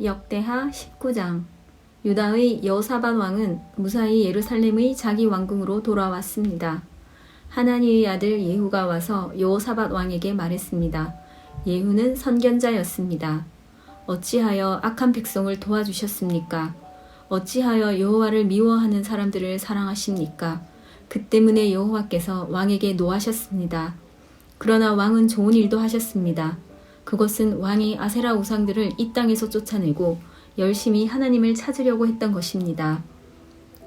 역대하 19장. 유다의 여호사밧 왕은 무사히 예루살렘의 자기 왕궁으로 돌아왔습니다. 하나니의 아들 예후가 와서 여호사밧 왕에게 말했습니다. 예후는 선견자였습니다. 어찌하여 악한 백성을 도와주셨습니까? 어찌하여 여호와를 미워하는 사람들을 사랑하십니까? 그 때문에 여호와께서 왕에게 노하셨습니다. 그러나 왕은 좋은 일도 하셨습니다. 그것은 왕이 아세라 우상들을 이 땅에서 쫓아내고 열심히 하나님을 찾으려고 했던 것입니다.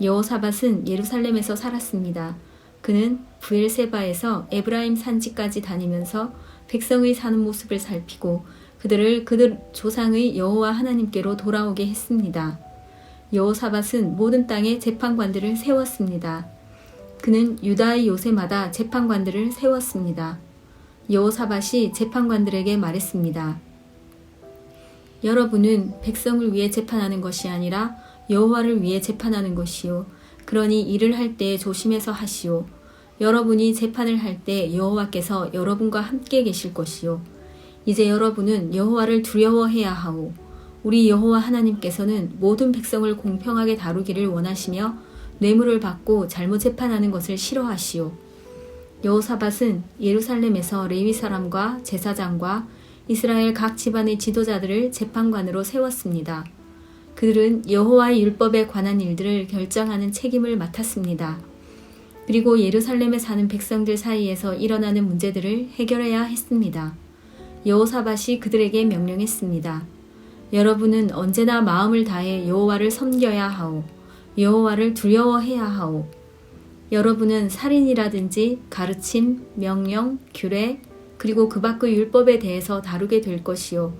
여호사밧은 예루살렘에서 살았습니다. 그는 브엘세바에서 에브라임 산지까지 다니면서 백성의 사는 모습을 살피고 그들을 그들 조상의 여호와 하나님께로 돌아오게 했습니다. 여호사밧은 모든 땅에 재판관들을 세웠습니다. 그는 유다의 요새마다 재판관들을 세웠습니다. 여호사밧이 재판관들에게 말했습니다. 여러분은 백성을 위해 재판하는 것이 아니라 여호와를 위해 재판하는 것이요. 그러니 일을 할 때 조심해서 하시오. 여러분이 재판을 할 때 여호와께서 여러분과 함께 계실 것이요. 이제 여러분은 여호와를 두려워해야 하오. 우리 여호와 하나님께서는 모든 백성을 공평하게 다루기를 원하시며 뇌물을 받고 잘못 재판하는 것을 싫어하시오. 여호사밧은 예루살렘에서 레위 사람과 제사장과 이스라엘 각 집안의 지도자들을 재판관으로 세웠습니다. 그들은 여호와의 율법에 관한 일들을 결정하는 책임을 맡았습니다. 그리고 예루살렘에 사는 백성들 사이에서 일어나는 문제들을 해결해야 했습니다. 여호사밧이 그들에게 명령했습니다. 여러분은 언제나 마음을 다해 여호와를 섬겨야 하오. 여호와를 두려워해야 하오. 여러분은 살인이라든지 가르침, 명령, 규례, 그리고 그 밖의 율법에 대해서 다루게 될 것이요.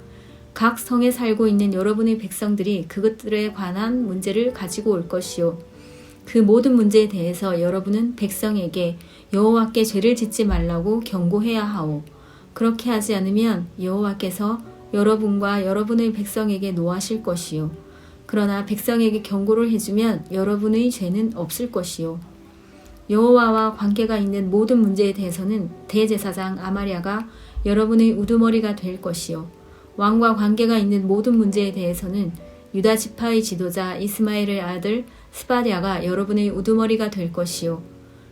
각 성에 살고 있는 여러분의 백성들이 그것들에 관한 문제를 가지고 올 것이요. 그 모든 문제에 대해서 여러분은 백성에게 여호와께 죄를 짓지 말라고 경고해야 하오. 그렇게 하지 않으면 여호와께서 여러분과 여러분의 백성에게 노하실 것이요. 그러나 백성에게 경고를 해주면 여러분의 죄는 없을 것이요. 여호와와 관계가 있는 모든 문제에 대해서는 대제사장 아마랴가 여러분의 우두머리가 될 것이요. 왕과 관계가 있는 모든 문제에 대해서는 유다 지파의 지도자 이스마엘의 아들 스바랴가 여러분의 우두머리가 될 것이요.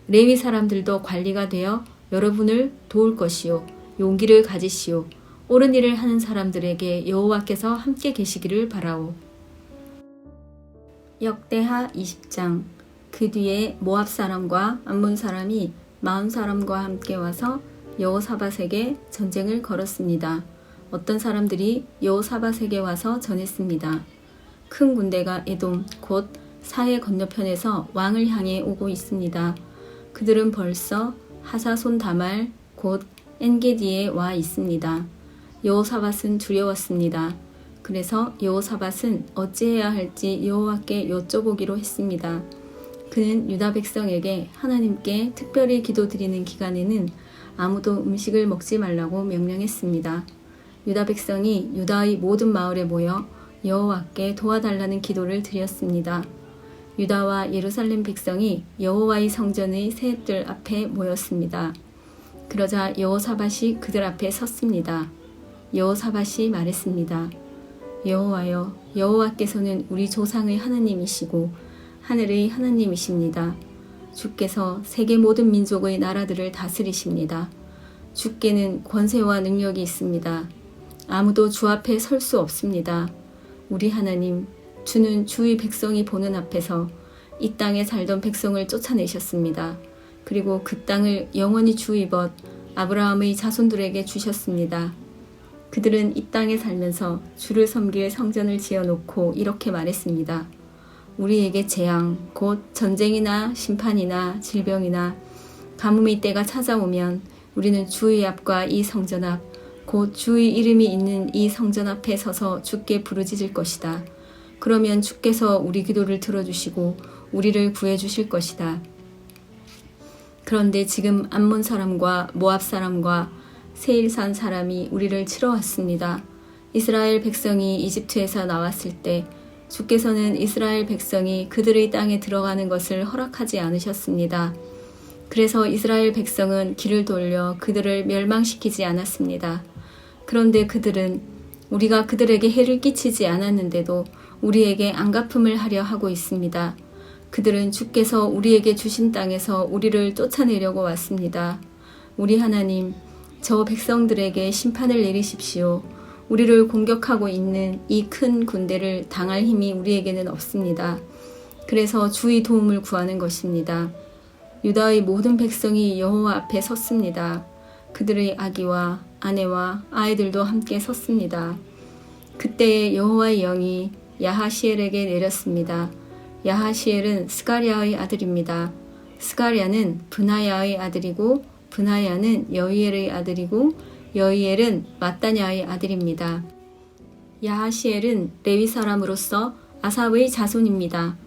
레위 사람들도 관리가 되어 여러분을 도울 것이요. 용기를 가지시오. 옳은 일을 하는 사람들에게 여호와께서 함께 계시기를 바라오. 역대하 20장. 그 뒤에 모압 사람과 암몬 사람이 마온 사람과 함께 와서 여호사밧에게 전쟁을 걸었습니다. 어떤 사람들이 여호사밧에게 와서 전했습니다. 큰 군대가 에돔 곧 사해 건너편에서 왕을 향해 오고 있습니다. 그들은 벌써 하사손 다말 곧 엔게디에 와 있습니다. 여호사밧은 두려웠습니다. 그래서 여호사밧은 어찌해야 할지 여호와께 여쭤보기로 했습니다. 그는 유다 백성에게 하나님께 특별히 기도드리는 기간에는 아무도 음식을 먹지 말라고 명령했습니다. 유다 백성이 유다의 모든 마을에 모여 여호와께 도와달라는 기도를 드렸습니다. 유다와 예루살렘 백성이 여호와의 성전의 세뜰 앞에 모였습니다. 그러자 여호사밧이 그들 앞에 섰습니다. 여호사밧이 말했습니다. 여호와여, 여호와께서는 우리 조상의 하나님이시고 하늘의 하나님이십니다. 주께서 세계 모든 민족의 나라들을 다스리십니다. 주께는 권세와 능력이 있습니다. 아무도 주 앞에 설 수 없습니다. 우리 하나님, 주는 주의 백성이 보는 앞에서 이 땅에 살던 백성을 쫓아내셨습니다. 그리고 그 땅을 영원히 주의 벗 아브라함의 자손들에게 주셨습니다. 그들은 이 땅에 살면서 주를 섬길 성전을 지어놓고 이렇게 말했습니다. 우리에게 재앙, 곧 전쟁이나 심판이나 질병이나 가뭄의 때가 찾아오면 우리는 주의 앞과 이 성전 앞, 곧 주의 이름이 있는 이 성전 앞에 서서 주께 부르짖을 것이다. 그러면 주께서 우리 기도를 들어주시고 우리를 구해주실 것이다. 그런데 지금 암몬 사람과 모압 사람과 세일산 사람이 우리를 치러 왔습니다. 이스라엘 백성이 이집트에서 나왔을 때 주께서는 이스라엘 백성이 그들의 땅에 들어가는 것을 허락하지 않으셨습니다. 그래서 이스라엘 백성은 길을 돌려 그들을 멸망시키지 않았습니다. 그런데 그들은 우리가 그들에게 해를 끼치지 않았는데도 우리에게 안갚음을 하려 하고 있습니다. 그들은 주께서 우리에게 주신 땅에서 우리를 쫓아내려고 왔습니다. 우리 하나님, 저 백성들에게 심판을 내리십시오. 우리를 공격하고 있는 이 큰 군대를 당할 힘이 우리에게는 없습니다. 그래서 주의 도움을 구하는 것입니다. 유다의 모든 백성이 여호와 앞에 섰습니다. 그들의 아기와 아내와 아이들도 함께 섰습니다. 그때에 여호와의 영이 야하시엘에게 내렸습니다. 야하시엘은 스가랴의 아들입니다. 스가랴는 브나야의 아들이고 브나야는 여이엘의 아들이고 여이엘은 마따냐의 아들입니다. 야하시엘은 레위 사람으로서 아삽의 자손입니다.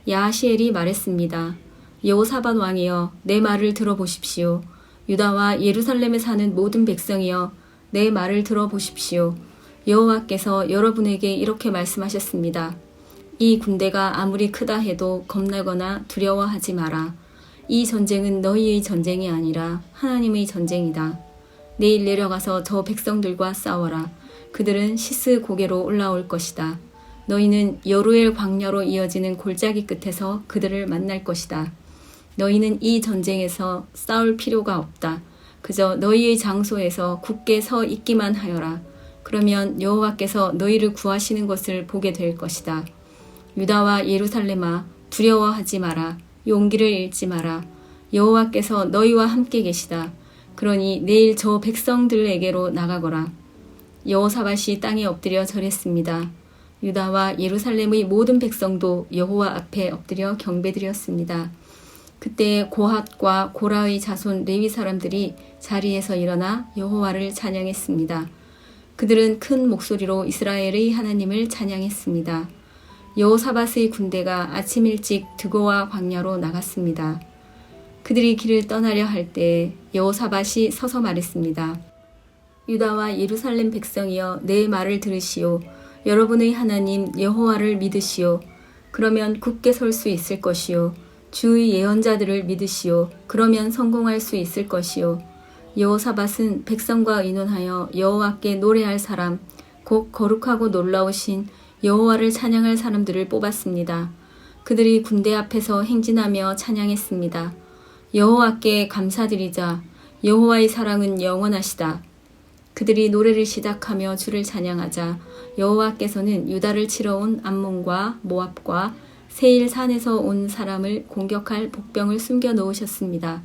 야하시엘이 말했습니다. 여호사밧 왕이여, 내 말을 들어보십시오. 유다와 예루살렘에 사는 모든 백성이여, 내 말을 들어보십시오. 여호와께서 여러분에게 이렇게 말씀하셨습니다. 이 군대가 아무리 크다 해도 겁나거나 두려워하지 마라. 이 전쟁은 너희의 전쟁이 아니라 하나님의 전쟁이다. 내일 내려가서 저 백성들과 싸워라. 그들은 시스 고개로 올라올 것이다. 너희는 여루엘 광야로 이어지는 골짜기 끝에서 그들을 만날 것이다. 너희는 이 전쟁에서 싸울 필요가 없다. 그저 너희의 장소에서 굳게 서 있기만 하여라. 그러면 여호와께서 너희를 구하시는 것을 보게 될 것이다. 유다와 예루살렘아, 두려워하지 마라. 용기를 잃지 마라. 여호와께서 너희와 함께 계시다. 그러니 내일 저 백성들에게로 나가거라. 여호사밧이 땅에 엎드려 절했습니다. 유다와 예루살렘의 모든 백성도 여호와 앞에 엎드려 경배드렸습니다. 그때 고핫과 고라의 자손 레위 사람들이 자리에서 일어나 여호와를 찬양했습니다. 그들은 큰 목소리로 이스라엘의 하나님을 찬양했습니다. 여호사밧의 군대가 아침 일찍 드고와 광야로 나갔습니다. 그들이 길을 떠나려 할 때 여호사밧이 서서 말했습니다. 유다와 예루살렘 백성이여, 내 말을 들으시오. 여러분의 하나님 여호와를 믿으시오. 그러면 굳게 설 수 있을 것이오. 주의 예언자들을 믿으시오. 그러면 성공할 수 있을 것이오. 여호사밧은 백성과 의논하여 여호와께 노래할 사람, 곧 거룩하고 놀라우신 여호와를 찬양할 사람들을 뽑았습니다. 그들이 군대 앞에서 행진하며 찬양했습니다. 여호와께 감사드리자. 여호와의 사랑은 영원하시다. 그들이 노래를 시작하며 주를 찬양하자 여호와께서는 유다를 치러 온 암몬과 모압과 세일 산에서 온 사람을 공격할 복병을 숨겨 놓으셨습니다.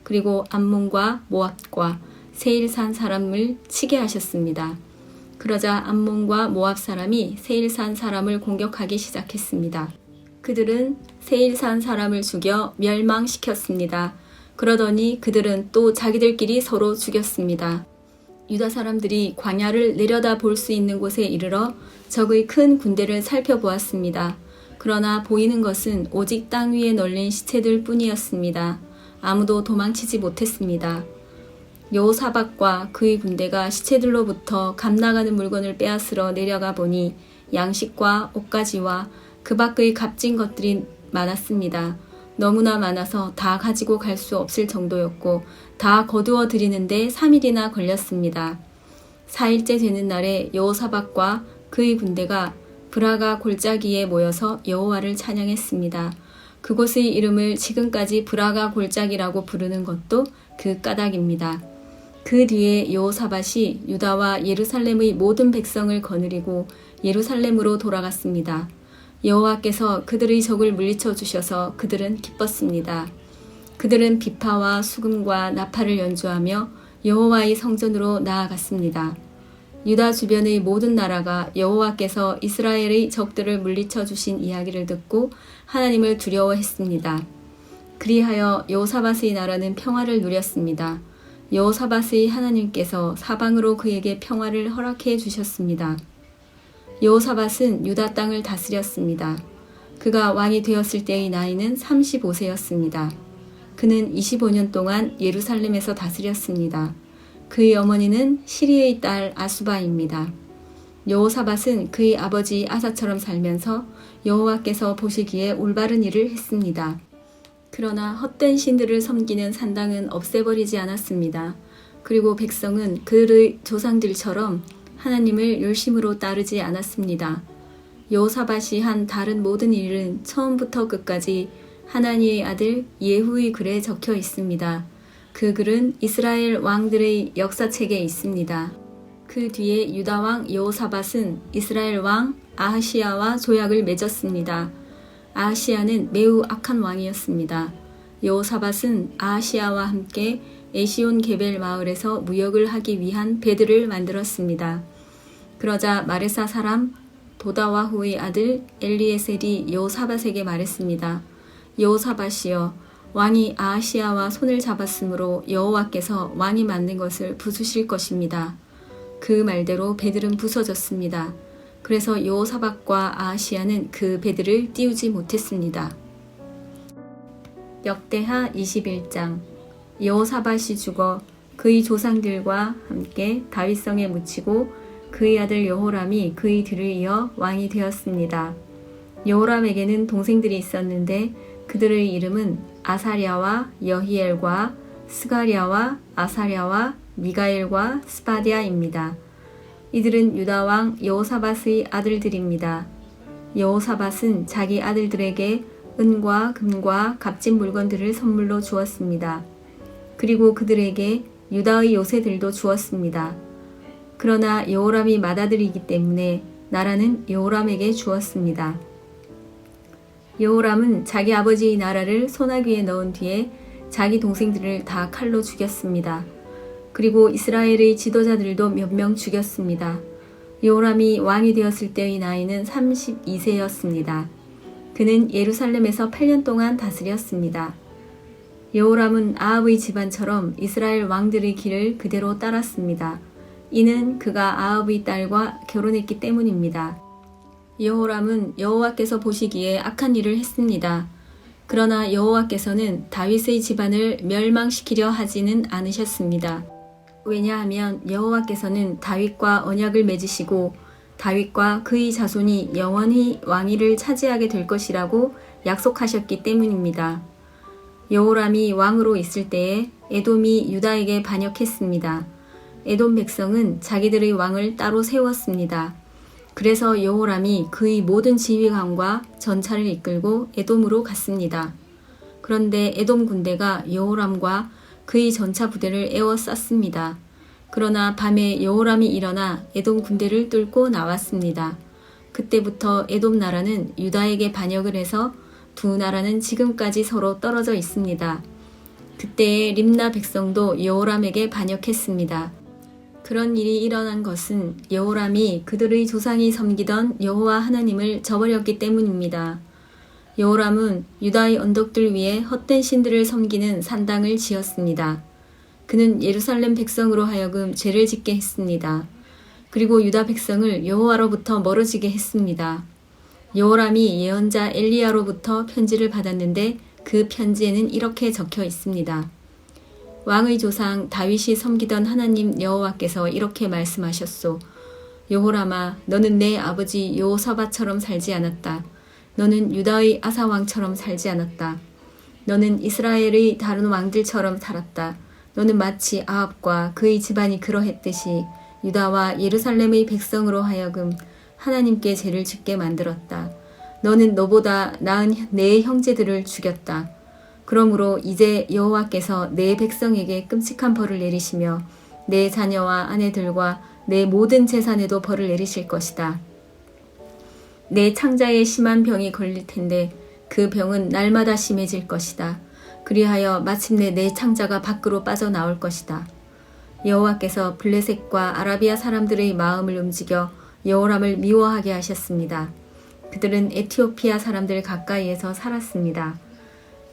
그리고 암몬과 모압과 세일 산 사람을 치게 하셨습니다. 그러자 암몬과 모압 사람이 세일 산 사람을 공격하기 시작했습니다. 그들은 세일 산 사람을 죽여 멸망시켰습니다. 그러더니 그들은 또 자기들끼리 서로 죽였습니다. 유다 사람들이 광야를 내려다 볼 수 있는 곳에 이르러 적의 큰 군대를 살펴보았습니다. 그러나 보이는 것은 오직 땅 위에 널린 시체들 뿐이었습니다. 아무도 도망치지 못했습니다. 여호사밧과 그의 군대가 시체들로부터 감나가는 물건을 빼앗으러 내려가 보니 양식과 옷가지와 그 밖의 값진 것들이 많았습니다. 너무나 많아서 다 가지고 갈 수 없을 정도였고 다 거두어 드리는데 3일이나 걸렸습니다. 4일째 되는 날에 여호사밧과 그의 군대가 브라가 골짜기에 모여서 여호와를 찬양했습니다. 그곳의 이름을 지금까지 브라가 골짜기라고 부르는 것도 그 까닭입니다. 그 뒤에 여호사밧이 유다와 예루살렘의 모든 백성을 거느리고 예루살렘으로 돌아갔습니다. 여호와께서 그들의 적을 물리쳐 주셔서 그들은 기뻤습니다. 그들은 비파와 수금과 나팔을 연주하며 여호와의 성전으로 나아갔습니다. 유다 주변의 모든 나라가 여호와께서 이스라엘의 적들을 물리쳐 주신 이야기를 듣고 하나님을 두려워했습니다. 그리하여 여호사밧의 나라는 평화를 누렸습니다. 여호사밧의 하나님께서 사방으로 그에게 평화를 허락해 주셨습니다. 여호사밧은 유다 땅을 다스렸습니다. 그가 왕이 되었을 때의 나이는 35세였습니다. 그는 25년 동안 예루살렘에서 다스렸습니다. 그의 어머니는 시리의 딸 아수바입니다. 여호사밧은 그의 아버지 아사처럼 살면서 여호와께서 보시기에 올바른 일을 했습니다. 그러나 헛된 신들을 섬기는 산당은 없애버리지 않았습니다. 그리고 백성은 그의 조상들처럼 하나님을 열심으로 따르지 않았습니다. 여호사밧이 한 다른 모든 일은 처음부터 끝까지 하나니의 아들 예후의 글에 적혀 있습니다. 그 글은 이스라엘 왕들의 역사책에 있습니다. 그 뒤에 유다 왕 여호사밧은 이스라엘 왕 아하시야와 조약을 맺었습니다. 아하시야는 매우 악한 왕이었습니다. 여호사밧은 아하시야와 함께 에시온 게벨 마을에서 무역을 하기 위한 배들을 만들었습니다. 그러자 마레사 사람 도다와후의 아들 엘리에셀이 여호사밧에게 말했습니다. 여호사밧이여, 왕이 아하시야와 손을 잡았으므로 여호와께서 왕이 만든 것을 부수실 것입니다. 그 말대로 배들은 부서졌습니다. 그래서 여호사밧과 아하시야는 그 배들을 띄우지 못했습니다. 역대하 21장. 여호사밧이 죽어 그의 조상들과 함께 다윗성에 묻히고 그의 아들 여호람이 그의 뒤를 이어 왕이 되었습니다. 여호람에게는 동생들이 있었는데 그들의 이름은 아사랴와 여히엘과 스가랴와 아사랴와 미가엘과 스바디아입니다. 이들은 유다 왕 여호사밧의 아들들입니다. 여호사밧은 자기 아들들에게 은과 금과 값진 물건들을 선물로 주었습니다. 그리고 그들에게 유다의 요새들도 주었습니다. 그러나 여호람이 맏아들이기 때문에 나라는 여호람에게 주었습니다. 여호람은 자기 아버지의 나라를 소나기에 넣은 뒤에 자기 동생들을 다 칼로 죽였습니다. 그리고 이스라엘의 지도자들도 몇 명 죽였습니다. 여호람이 왕이 되었을 때의 나이는 32세였습니다. 그는 예루살렘에서 8년 동안 다스렸습니다. 여호람은 아합의 집안처럼 이스라엘 왕들의 길을 그대로 따랐습니다. 이는 그가 아합의 딸과 결혼했기 때문입니다. 여호람은 여호와께서 보시기에 악한 일을 했습니다. 그러나 여호와께서는 다윗의 집안을 멸망시키려 하지는 않으셨습니다. 왜냐하면 여호와께서는 다윗과 언약을 맺으시고 다윗과 그의 자손이 영원히 왕위를 차지하게 될 것이라고 약속하셨기 때문입니다. 여호람이 왕으로 있을 때에 에돔이 유다에게 반역했습니다. 에돔 백성은 자기들의 왕을 따로 세웠습니다. 그래서 여호람이 그의 모든 지휘관과 전차를 이끌고 에돔으로 갔습니다. 그런데 에돔 군대가 여호람과 그의 전차 부대를 에워쌌습니다. 그러나 밤에 여호람이 일어나 에돔 군대를 뚫고 나왔습니다. 그때부터 에돔 나라는 유다에게 반역을 해서 두 나라는 지금까지 서로 떨어져 있습니다. 그때에 림나 백성도 여호람에게 반역했습니다. 그런 일이 일어난 것은 여호람이 그들의 조상이 섬기던 여호와 하나님을 저버렸기 때문입니다. 여호람은 유다의 언덕들 위에 헛된 신들을 섬기는 산당을 지었습니다. 그는 예루살렘 백성으로 하여금 죄를 짓게 했습니다. 그리고 유다 백성을 여호와로부터 멀어지게 했습니다. 여호람이 예언자 엘리야로부터 편지를 받았는데 그 편지에는 이렇게 적혀 있습니다. 왕의 조상 다윗이 섬기던 하나님 여호와께서 이렇게 말씀하셨소. 여호람아, 너는 내 아버지 여호사밧처럼 살지 않았다. 너는 유다의 아사 왕처럼 살지 않았다. 너는 이스라엘의 다른 왕들처럼 살았다. 너는 마치 아합과 그의 집안이 그러했듯이 유다와 예루살렘의 백성으로 하여금 하나님께 죄를 짓게 만들었다. 너는 너보다 나은 내 형제들을 죽였다. 그러므로 이제 여호와께서 내 백성에게 끔찍한 벌을 내리시며 내 자녀와 아내들과 내 모든 재산에도 벌을 내리실 것이다. 내 창자에 심한 병이 걸릴 텐데 그 병은 날마다 심해질 것이다. 그리하여 마침내 내 창자가 밖으로 빠져나올 것이다. 여호와께서 블레셋과 아라비아 사람들의 마음을 움직여 여호람을 미워하게 하셨습니다. 그들은 에티오피아 사람들 가까이에서 살았습니다.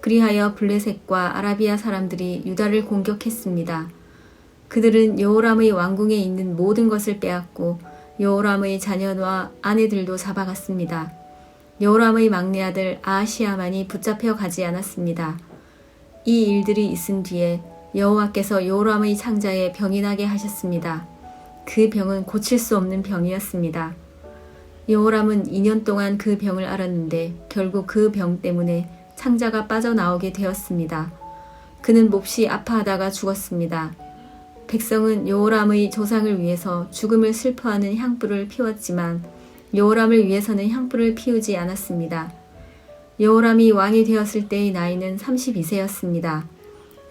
그리하여 블레셋과 아라비아 사람들이 유다를 공격했습니다. 그들은 여호람의 왕궁에 있는 모든 것을 빼앗고 여호람의 자녀와 아내들도 잡아갔습니다. 여호람의 막내 아들 아하시야만이 붙잡혀 가지 않았습니다. 이 일들이 있은 뒤에 여호와께서 여호람의 창자에 병이 나게 하셨습니다. 그 병은 고칠 수 없는 병이었습니다. 여호람은 2년 동안 그 병을 앓았는데 결국 그 병 때문에 창자가 빠져나오게 되었습니다. 그는 몹시 아파하다가 죽었습니다. 백성은 여호람의 조상을 위해서 죽음을 슬퍼하는 향불을 피웠지만 여호람을 위해서는 향불을 피우지 않았습니다. 여호람이 왕이 되었을 때의 나이는 32세였습니다.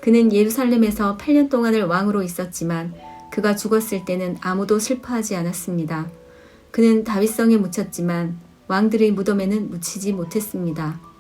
그는 예루살렘에서 8년 동안을 왕으로 있었지만 그가 죽었을 때는 아무도 슬퍼하지 않았습니다. 그는 다윗성에 묻혔지만 왕들의 무덤에는 묻히지 못했습니다.